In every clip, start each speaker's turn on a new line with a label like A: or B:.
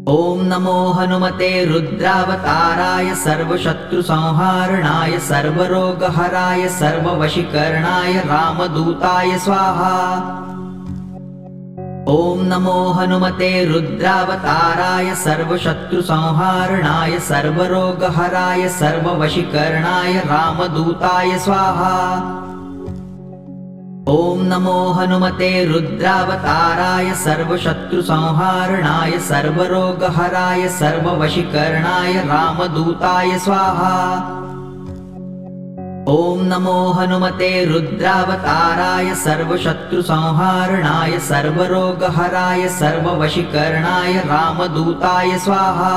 A: ॐ नमो हनुमते रुद्रावताराय सर्वशत्रुसंहारणाय सर्वरोगहराय सर्ववशीकरणाय रामदूताय स्वाहा। ॐ नमो हनुमते रुद्रावताराय सर्वशत्रुसंहारणाय सर्वरोगहराय सर्ववशीकरणाय रामदूताय स्वाहा। ॐ नमो हनुमते रुद्रावताराय सर्वशत्रुसंहारणाय सर्वरोगहराय सर्ववशीकरणाय रामदूताय स्वाहा। ॐ नमो हनुमते रुद्रावताराय सर्वशत्रुसंहारणाय सर्वरोगहराय सर्ववशीकरणाय रामदूताय स्वाहा।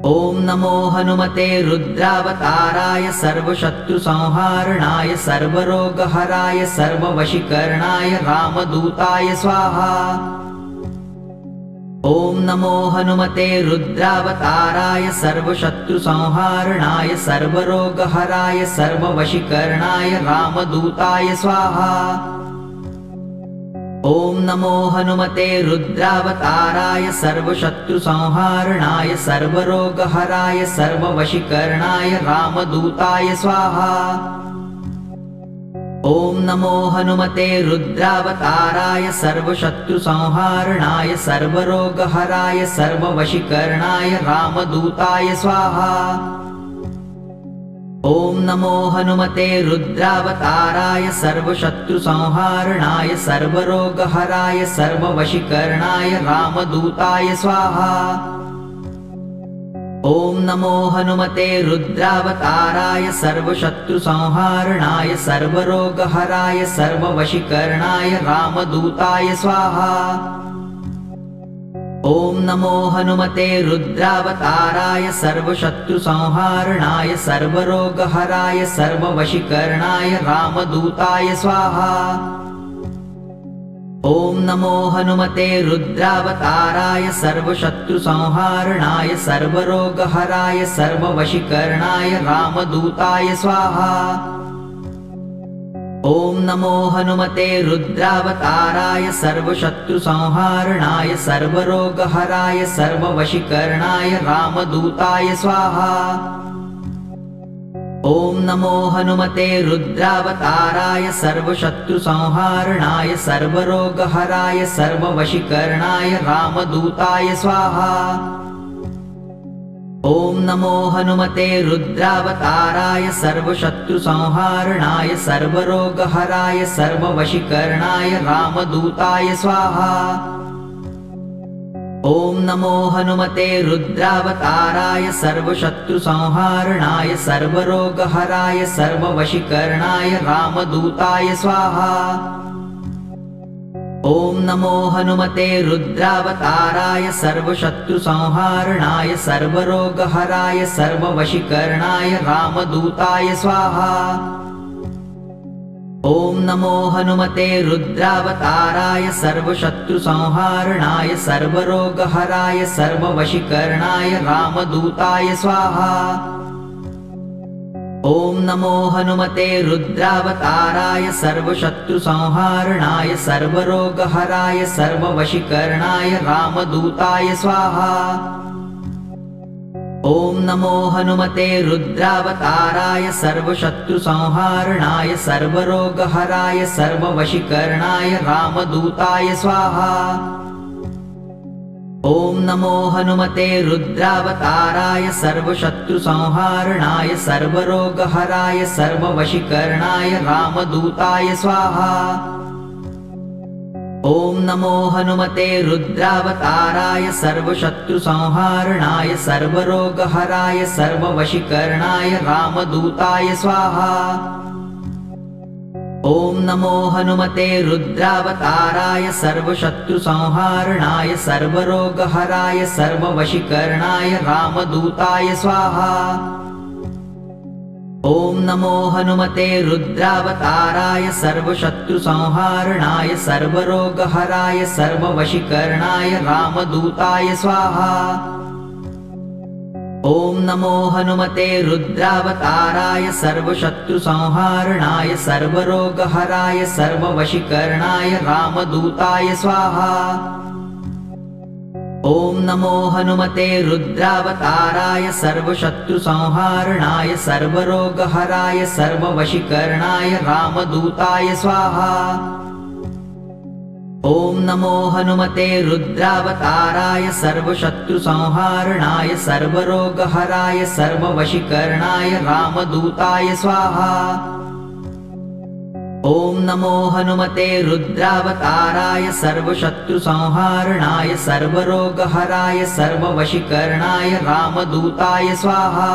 A: ॐ नमो हनुमते रुद्रावताराय सर्वशत्रुसंहारणाय सर्वरोगहराय सर्ववशीकरणाय रामदूताय स्वाहा। ॐ नमो हनुमते रुद्रावताराय सर्वशत्रुसंहारणाय सर्वरोगहराय सर्ववशीकरणाय रामदूताय स्वाहा। ॐ नमो हनुमते रुद्रावताराय सर्वशत्रुसंहारणाय सर्वरोगहराय सर्ववशीकरणाय रामदूताय स्वाहा। ॐ नमो हनुमते रुद्रावताराय सर्वशत्रुसंहारणाय सर्वरोगहराय सर्ववशीकरणाय रामदूताय स्वाहा। ॐ नमो हनुमते रुद्रावताराय सर्वशत्रुसंहारणाय सर्वरोगहराय सर्ववशीकरणाय रामदूताय स्वाहा। ॐ नमो हनुमते रुद्रावताराय सर्वशत्रुसंहारणाय सर्वरोगहराय सर्ववशीकरणाय रामदूताय स्वाहा। ॐ नमो हनुमते रुद्रावताराय सर्वशत्रुसंहारणाय सर्वरोगहराय सर्ववशीकरणाय रामदूताय स्वाहा। ॐ नमो हनुमते रुद्रावताराय सर्वशत्रुसंहारणाय सर्वरोगहराय सर्ववशीकरणाय रामदूताय स्वाहा। ॐ नमो हनुमते रुद्रावताराय सर्वशत्रुसंहारणाय सर्वरोगहराय सर्ववशीकरणाय रामदूताय स्वाहा। ॐ नमो हनुमते रुद्रावताराय सर्वशत्रुसंहारणाय सर्वरोगहराय सर्ववशीकरणाय रामदूताय स्वाहा। ॐ नमो हनुमते रुद्रावताराय सर्वशत्रुसंहारणाय सर्वरोगहराय सर्ववशीकरणाय रामदूताय स्वाहा। ॐ नमो हनुमते रुद्रावताराय सर्वशत्रुसंहारणाय सर्वरोगहराय सर्ववशीकरणाय रामदूताय स्वाहा। ॐ नमो हनुमते रुद्रावताराय सर्वशत्रुसंहारणाय सर्वरोगहराय सर्ववशीकरणाय रामदूताय स्वाहा। ॐ नमो हनुमते रुद्रावताराय सर्वशत्रुसंहारणाय सर्वरोगहराय सर्ववशीकरणाय रामदूताय स्वाहा। ॐ नमो हनुमते रुद्रावताराय सर्वशत्रुसंहारणाय सर्वरोगहराय सर्ववशीकरणाय रामदूताय स्वाहा। ॐ नमो हनुमते रुद्रावताराय सर्वशत्रुसंहारणाय सर्वरोगहराय सर्ववशीकरणाय रामदूताय स्वाहा। ॐ नमो हनुमते रुद्रावताराय सर्वशत्रुसंहारणाय सर्वरोगहराय सर्ववशीकरणाय रामदूताय स्वाहा। ॐ नमो हनुमते रुद्रावताराय सर्वशत्रुसंहारणाय सर्वरोगहराय सर्ववशीकरणाय रामदूताय स्वाहा। ॐ नमो हनुमते रुद्रावताराय सर्वशत्रुसंहारणाय सर्वरोगहराय सर्ववशीकरणाय रामदूताय स्वाहा। ॐ नमो हनुमते रुद्रावताराय सर्वशत्रुसंहारणाय सर्वरोगहराय सर्ववशीकरणाय रामदूताय स्वाहा। ॐ नमो हनुमते रुद्रावताराय सर्वशत्रुसंहारणाय सर्वरोगहराय सर्ववशीकरणाय रामदूताय स्वाहा। ॐ नमो हनुमते रुद्रावताराय सर्वशत्रुसंहारणाय सर्वरोगहराय सर्ववशीकरणाय रामदूताय स्वाहा। ॐ नमो हनुमते रुद्रावताराय सर्वशत्रुसंहारणाय सर्वरोगहराय सर्ववशीकरणाय रामदूताय स्वाहा। ॐ नमो हनुमते रुद्रावताराय सर्वशत्रुसंहारणाय सर्वरोगहराय सर्ववशीकरणाय रामदूताय स्वाहा।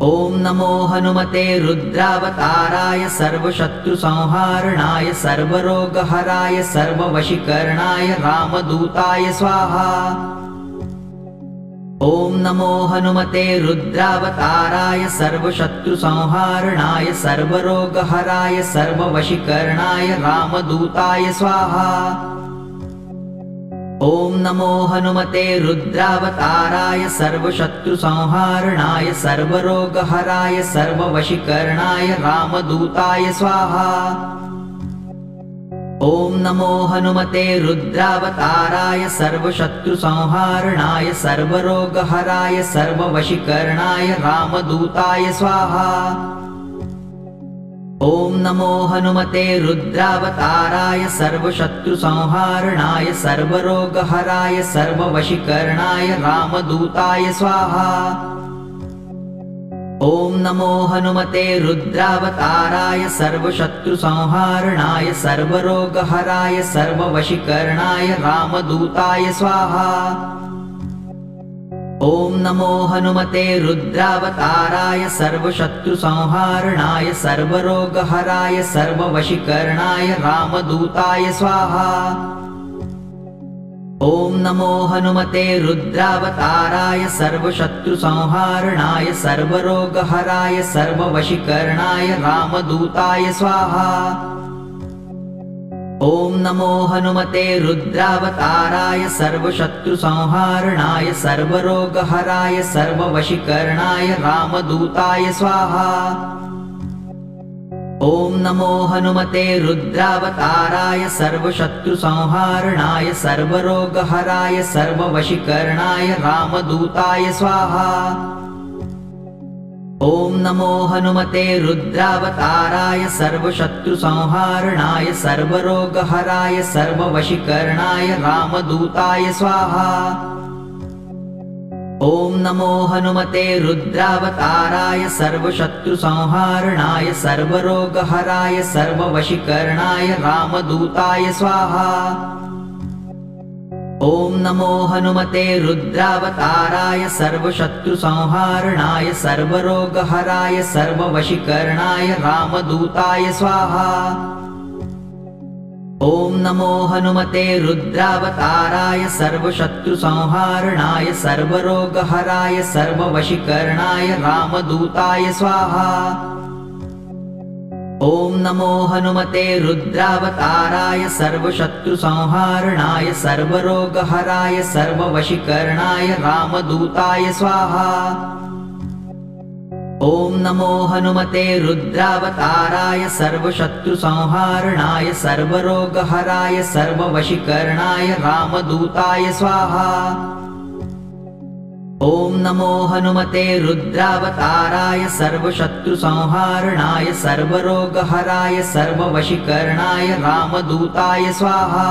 A: ॐ नमो हनुमते रुद्रावताराय सर्वशत्रुसंहारणाय सर्वरोगहराय सर्ववशीकरणाय रामदूताय स्वाहा। ॐ नमो हनुमते रुद्रावताराय सर्वशत्रुसंहारणाय सर्वरोगहराय सर्ववशीकरणाय रामदूताय स्वाहा। ॐ नमो हनुमते रुद्रावताराय सर्वशत्रुसंहारणाय सर्वरोगहराय सर्ववशीकरणाय रामदूताय स्वाहा। ॐ नमो हनुमते रुद्रावताराय सर्वशत्रुसंहारणाय सर्वरोगहराय सर्ववशीकरणाय रामदूताय स्वाहा। ॐ नमो हनुमते रुद्रावताराय सर्वशत्रुसंहारणाय सर्वरोगहराय सर्ववशीकरणाय रामदूताय स्वाहा। ॐ नमो हनुमते रुद्रावताराय सर्वशत्रुसंहारणाय सर्वरोगहराय सर्ववशीकरणाय रामदूताय स्वाहा। ॐ नमो हनुमते रुद्रावताराय सर्वशत्रुसंहारणाय सर्वरोगहराय सर्ववशीकरणाय रामदूताय स्वाहा। ॐ नमो हनुमते रुद्रावताराय सर्वशत्रुसंहारणाय सर्वरोगहराय सर्ववशीकरणाय रामदूताय स्वाहा। ॐ नमो हनुमते रुद्रावताराय सर्वशत्रुसंहारणाय सर्वरोगहराय सर्ववशीकरणाय रामदूताय स्वाहा। ॐ नमो हनुमते रुद्रावताराय सर्वशत्रुसंहारणाय सर्वरोगहराय सर्ववशीकरणाय रामदूताय स्वाहा। ॐ नमो हनुमते रुद्रावताराय सर्वशत्रुसंहारणाय सर्वरोगहराय सर्ववशीकरणाय रामदूताय स्वाहा। ॐ नमो हनुमते रुद्रावताराय सर्वशत्रुसंहारणाय सर्वरोगहराय सर्ववशीकरणाय रामदूताय स्वाहा। ॐ नमो हनुमते रुद्रावताराय सर्वशत्रुसंहारणाय सर्वरोगहराय सर्ववशीकरणाय रामदूताय स्वाहा। ॐ नमो हनुमते रुद्रावताराय सर्वशत्रुसंहारणाय सर्वरोगहराय सर्ववशीकरणाय रामदूताय स्वाहा। ॐ नमो हनुमते रुद्रावताराय सर्वशत्रुसंहारणाय सर्वरोगहराय सर्ववशीकरणाय रामदूताय स्वाहा। ॐ नमो हनुमते रुद्रावताराय सर्वशत्रुसंहारणाय सर्वरोगहराय सर्ववशीकरणाय रामदूताय स्वाहा। ॐ नमो हनुमते रुद्रावताराय सर्वशत्रुसंहारणाय सर्वरोगहराय सर्ववशीकरणाय रामदूताय स्वाहा।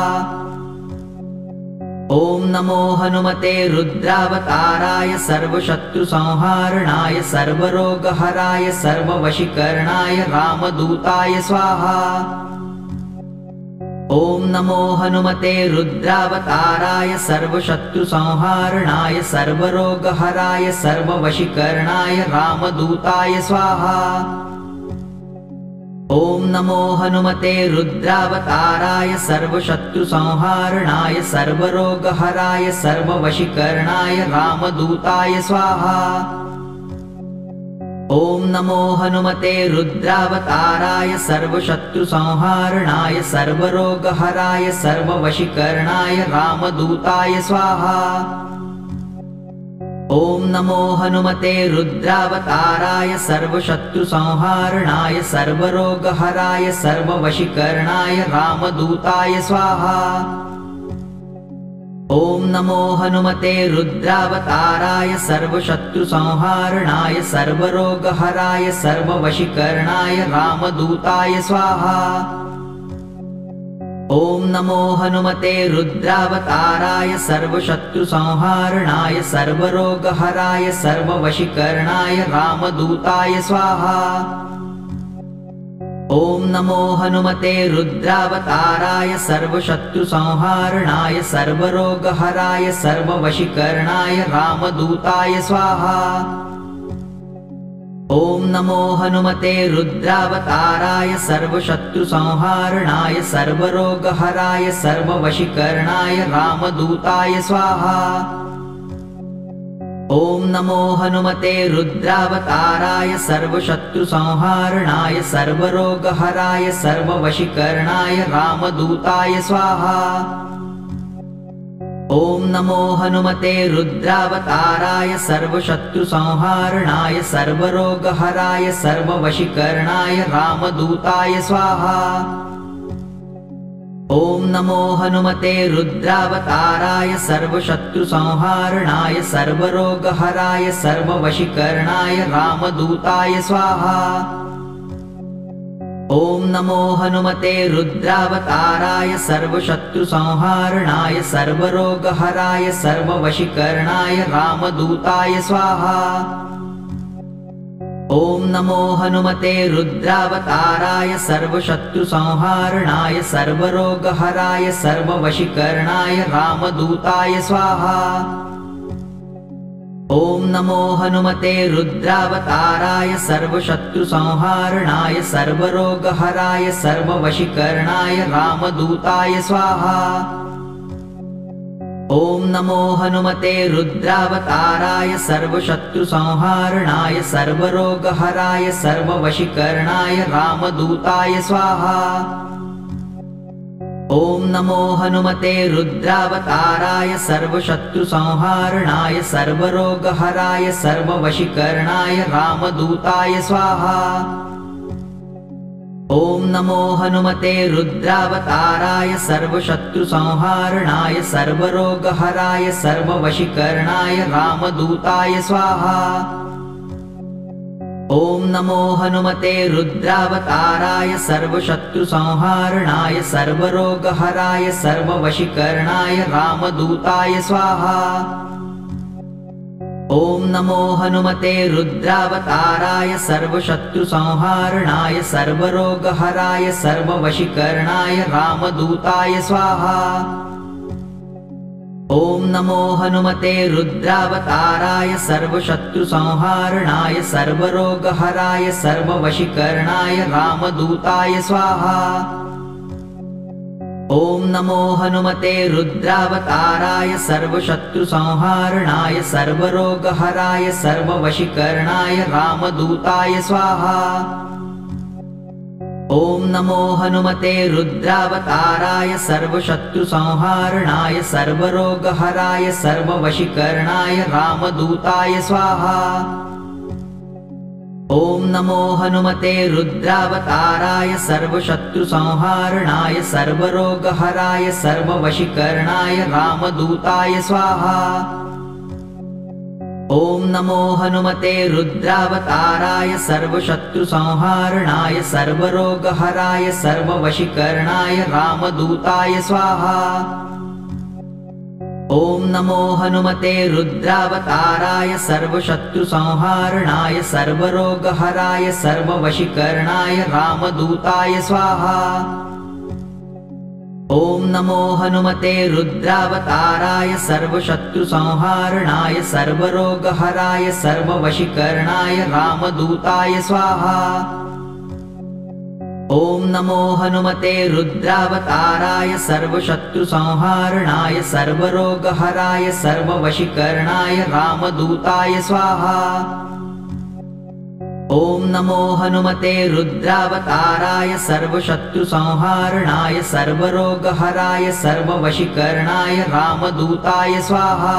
A: ॐ नमो हनुमते रुद्रावताराय सर्वशत्रुसंहारणाय सर्वरोगहराय सर्ववशीकरणाय रामदूताय स्वाहा। ॐ नमो हनुमते रुद्रावताराय सर्वशत्रुसंहारणाय सर्वरोगहराय सर्ववशीकरणाय रामदूताय स्वाहा। ॐ नमो हनुमते रुद्रावताराय सर्वशत्रुसंहारणाय सर्वरोगहराय सर्ववशीकरणाय रामदूताय स्वाहा। ॐ नमो हनुमते रुद्रावताराय सर्वशत्रुसंहारणाय सर्वरोगहराय सर्ववशीकरणाय रामदूताय स्वाहा। ॐ नमो हनुमते रुद्रावताराय सर्वशत्रुसंहारणाय सर्वरोगहराय सर्ववशीकरणाय रामदूताय स्वाहा। ॐ नमो हनुमते रुद्रावताराय सर्वशत्रुसंहारणाय सर्वरोगहराय सर्ववशीकरणाय रामदूताय स्वाहा। ॐ नमो हनुमते रुद्रावताराय सर्वशत्रुसंहारणाय सर्वरोगहराय सर्ववशीकरणाय रामदूताय स्वाहा। ॐ नमो हनुमते रुद्रावताराय सर्वशत्रुसंहारणाय सर्वरोगहराय सर्ववशीकरणाय रामदूताय स्वाहा। ॐ नमो हनुमते रुद्रावताराय सर्वशत्रुसंहारणाय सर्वरोगहराय सर्ववशीकरणाय रामदूताय स्वाहा। ॐ नमो हनुमते रुद्रावताराय सर्वशत्रुसंहारणाय सर्वरोगहराय सर्ववशीकरणाय रामदूताय स्वाहा। ॐ नमो हनुमते रुद्रावताराय सर्वशत्रुसंहारणाय सर्वरोगहराय सर्ववशीकरणाय रामदूताय स्वाहा। ॐ नमो हनुमते रुद्रावताराय सर्वशत्रुसंहारणाय सर्वरोगहराय सर्ववशीकरणाय रामदूताय स्वाहा। ॐ नमो हनुमते रुद्रावताराय सर्वशत्रुसंहारणाय सर्वरोगहराय सर्ववशीकरणाय रामदूताय स्वाहा। ॐ नमो हनुमते रुद्रावताराय सर्वशत्रुसंहारणाय सर्वरोगहराय सर्ववशीकरणाय रामदूताय स्वाहा। ॐ नमो हनुमते रुद्रावताराय सर्वशत्रुसंहारणाय सर्वरोगहराय सर्ववशीकरणाय रामदूताय स्वाहा। ॐ नमो हनुमते रुद्रावताराय सर्वशत्रुसंहारणाय सर्वरोगहराय सर्ववशीकरणाय रामदूताय स्वाहा। ॐ नमो हनुमते रुद्रावताराय सर्वशत्रुसंहारणाय सर्वरोगहराय सर्ववशीकरणाय रामदूताय स्वाहा। ॐ नमो हनुमते रुद्रावताराय सर्वशत्रुसंहारणाय सर्वरोगहराय सर्ववशीकरणाय रामदूताय स्वाहा। ॐ नमो हनुमते रुद्रावताराय सर्वशत्रुसंहारणाय सर्वरोगहराय सर्ववशीकरणाय रामदूताय स्वाहा। ॐ नमो हनुमते रुद्रावताराय सर्वशत्रुसंहारणाय सर्वरोगहराय सर्ववशीकरणाय रामदूताय स्वाहा। ॐ नमो हनुमते रुद्रावताराय सर्वशत्रुसंहारणाय सर्वरोगहराय सर्ववशीकरणाय रामदूताय स्वाहा। ॐ नमो हनुमते रुद्रावताराय सर्वशत्रुसंहारणाय सर्वरोगहराय सर्ववशीकरणाय रामदूताय स्वाहा। ॐ नमो हनुमते रुद्रावताराय सर्वशत्रुसंहारणाय सर्वरोगहराय सर्ववशीकरणाय रामदूताय स्वाहा। ॐ नमो हनुमते रुद्रावताराय सर्वशत्रुसंहारणाय सर्वरोगहराय सर्ववशीकरणाय रामदूताय स्वाहा। ॐ नमो हनुमते रुद्रावताराय सर्वशत्रुसंहारणाय सर्वरोगहराय सर्ववशीकरणाय रामदूताय स्वाहा। ॐ नमो हनुमते रुद्रावताराय सर्वशत्रुसंहारणाय सर्वरोगहराय सर्ववशीकरणाय रामदूताय स्वाहा। ॐ नमो हनुमते रुद्रावताराय सर्वशत्रुसंहारणाय सर्वरोगहराय सर्ववशीकरणाय रामदूताय स्वाहा। ॐ नमो हनुमते रुद्रावताराय सर्वशत्रुसंहारणाय सर्वरोगहराय सर्ववशीकरणाय रामदूताय स्वाहा। ॐ नमो हनुमते रुद्रावताराय सर्वशत्रुसंहारणाय सर्वरोगहराय सर्ववशीकरणाय रामदूताय स्वाहा।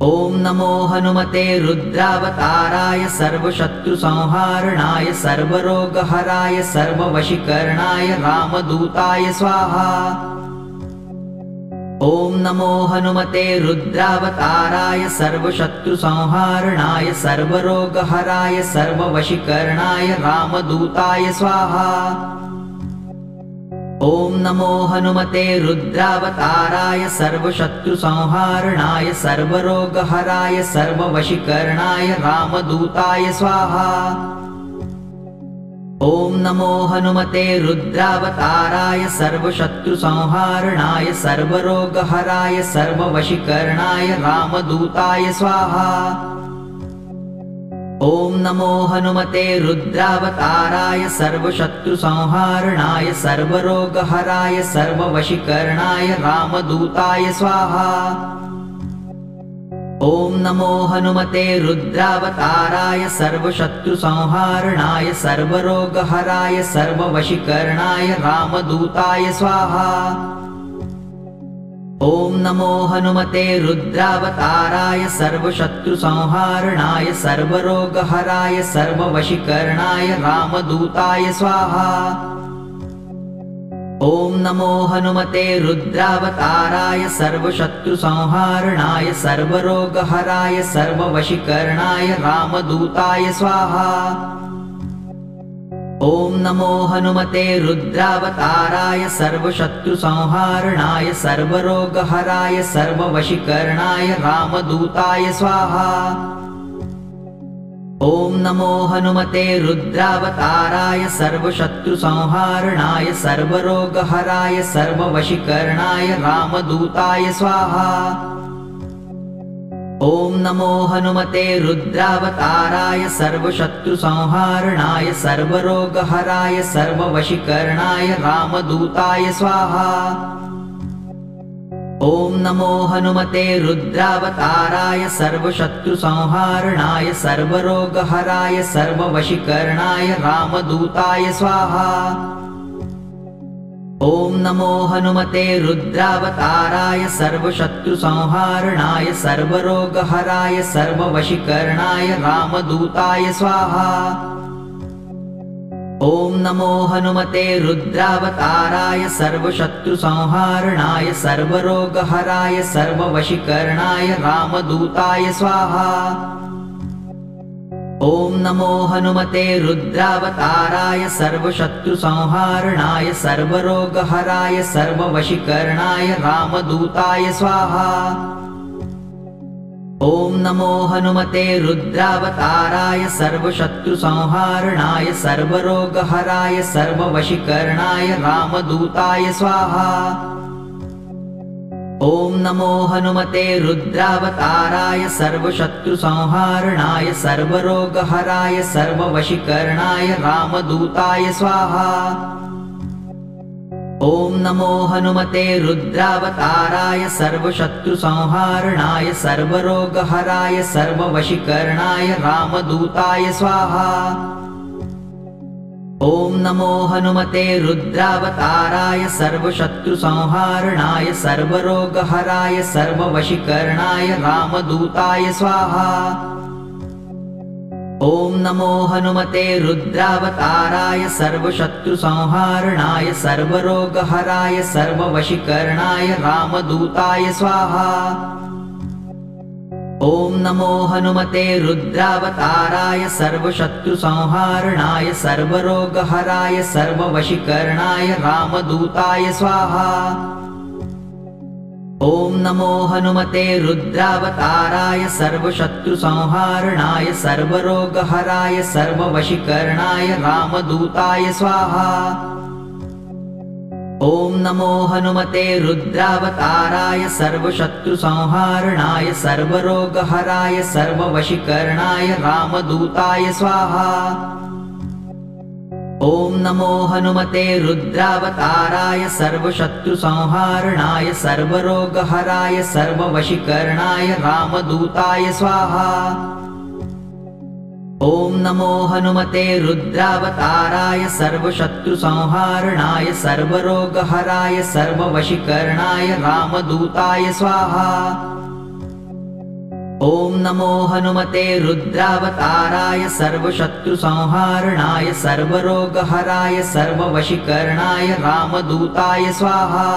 A: ॐ नमो हनुमते रुद्रावताराय सर्वशत्रुसंहारणाय सर्वरोगहराय सर्ववशीकरणाय रामदूताय स्वाहा। ॐ नमो हनुमते रुद्रावताराय सर्वशत्रुसंहारणाय सर्वरोगहराय सर्ववशीकरणाय रामदूताय स्वाहा। ॐ नमो हनुमते रुद्रावताराय सर्वशत्रुसंहारणाय सर्वरोगहराय सर्ववशीकरणाय रामदूताय स्वाहा। ॐ नमो हनुमते रुद्रावताराय सर्वशत्रुसंहारणाय सर्वरोगहराय सर्ववशीकरणाय रामदूताय स्वाहा। ॐ नमो हनुमते रुद्रावताराय सर्वशत्रुसंहारणाय सर्वरोगहराय सर्ववशीकरणाय रामदूताय स्वाहा। ॐ नमो हनुमते रुद्रावताराय सर्वशत्रुसंहारणाय सर्वरोगहराय सर्ववशीकरणाय रामदूताय स्वाहा। ॐ नमो हनुमते रुद्रावताराय सर्वशत्रुसंहारणाय सर्वरोगहराय सर्ववशीकरणाय रामदूताय स्वाहा। ॐ नमो हनुमते रुद्रावताराय सर्वशत्रुसंहारणाय सर्वरोगहराय सर्ववशीकरणाय रामदूताय स्वाहा। ॐ नमो हनुमते रुद्रावताराय सर्वशत्रुसंहारणाय सर्वरोगहराय सर्ववशीकरणाय रामदूताय स्वाहा। ॐ नमो हनुमते रुद्रावताराय सर्वशत्रुसंहारणाय सर्वरोगहराय सर्ववशीकरणाय रामदूताय स्वाहा। ॐ नमो हनुमते रुद्रावताराय सर्वशत्रुसंहारणाय सर्वरोगहराय सर्ववशीकरणाय रामदूताय स्वाहा। ॐ नमो हनुमते रुद्रावताराय सर्वशत्रुसंहारणाय सर्वरोगहराय सर्ववशीकरणाय रामदूताय स्वाहा। ॐ नमो हनुमते रुद्रावताराय सर्वशत्रुसंहारणाय सर्वरोगहराय सर्ववशीकरणाय रामदूताय स्वाहा। ॐ नमो हनुमते रुद्रावताराय सर्वशत्रुसंहारणाय सर्वरोगहराय सर्ववशीकरणाय रामदूताय स्वाहा। ॐ नमो हनुमते रुद्रावताराय सर्वशत्रुसंहारणाय सर्वरोगहराय सर्ववशीकरणाय रामदूताय स्वाहा। ॐ नमो हनुमते रुद्रावताराय सर्वशत्रुसंहारणाय सर्वरोगहराय सर्ववशीकरणाय रामदूताय स्वाहा। ॐ नमो हनुमते रुद्रावताराय सर्वशत्रुसंहारणाय सर्वरोगहराय सर्ववशीकरणाय रामदूताय स्वाहा। ॐ नमो हनुमते रुद्रावताराय सर्वशत्रुसंहारणाय सर्वरोगहराय सर्ववशीकरणाय रामदूताय स्वाहा। ॐ नमो हनुमते रुद्रावताराय सर्वशत्रुसंहारणाय सर्वरोगहराय सर्ववशीकरणाय रामदूताय स्वाहा। ॐ नमो हनुमते रुद्रावताराय सर्वशत्रुसंहारणाय सर्वरोगहराय सर्ववशीकरणाय रामदूताय स्वाहा। ॐ नमो हनुमते रुद्रावताराय सर्वशत्रुसंहारणाय सर्वरोगहराय सर्ववशीकरणाय रामदूताय स्वाहा। ॐ नमो हनुमते रुद्रावताराय सर्वशत्रुसंहारणाय सर्वरोगहराय सर्ववशीकरणाय रामदूताय स्वाहा। ॐ नमो हनुमते रुद्रावताराय सर्वशत्रुसंहारणाय सर्वरोगहराय सर्ववशीकरणाय रामदूताय स्वाहा। ॐ नमो हनुमते रुद्रावताराय सर्वशत्रुसंहारणाय सर्वरोगहराय सर्ववशीकरणाय रामदूताय स्वाहा। ॐ नमो हनुमते रुद्रावताराय सर्वशत्रुसंहारणाय सर्वरोगहराय सर्ववशीकरणाय रामदूताय स्वाहा। ॐ नमो हनुमते रुद्रावताराय सर्वशत्रुसंहारणाय सर्वरोगहराय सर्ववशीकरणाय रामदूताय स्वाहा।